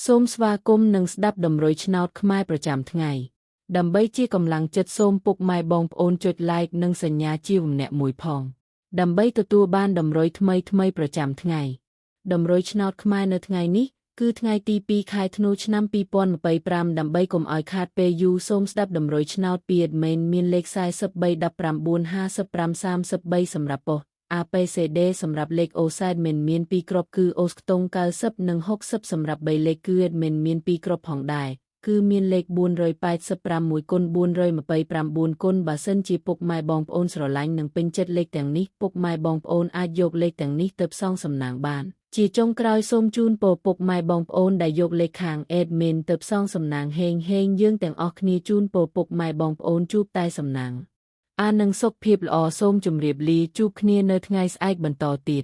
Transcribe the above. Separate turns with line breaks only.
សូមស្វាគមន៍និងស្ដាប់តម្រុយឆ្នោតខ្មែរប្រចាំថ្ងៃដើម្បីជាកម្លាំងចិត្តសូមពុកម៉ែបងប្អូនចុច like និងសញ្ញាជាវម្នាក់មួយផងដើម្បីទទួលបានតម្រុយថ្មីប្រចាំថ្ងៃតម្រុយឆ្នោតខ្មែរនៅថ្ងៃនេះគឺថ្ងៃទី2ខែធ្នូឆ្នាំ2025ដើម្បីកុំឲ្យខាតពេលយូរសូមស្ដាប់តម្រុយឆ្នោតពី admin មានលេខ43195533សម្រាប់ប៉ុស្តិ៍ APCD សម្រាប់លេខ OSADMIN មាន2គ្រាប់គឺ OS ខ្ទង់90និង60សម្រាប់3លេខគឺ admin មាន2គ្រាប់ផងដែរគឺមានលេខ485 គុណ429គុណបើសិនជាពុកម៉ែបងប្អូនស្រឡាញ់និងពេញចិត្តលេខទាំងនេះពុកម៉ែបងប្អូនអាចយកលេខទាំងនេះទៅផ្សងសំណាងបានជាចុងក្រោយសូមជូនពរពុកម៉ែបងប្អូនដែលយកលេខខាង admin ទៅផ្សងសំណាងហេងយើងទាំងអស់គ្នាជូនពរពុកម៉ែបងប្អូនជួបតែសំណាងនិងសុខភាពល្អសូមជម្រាបលាជួបគ្នានៅថ្ងៃស្អែកបន្តទៀត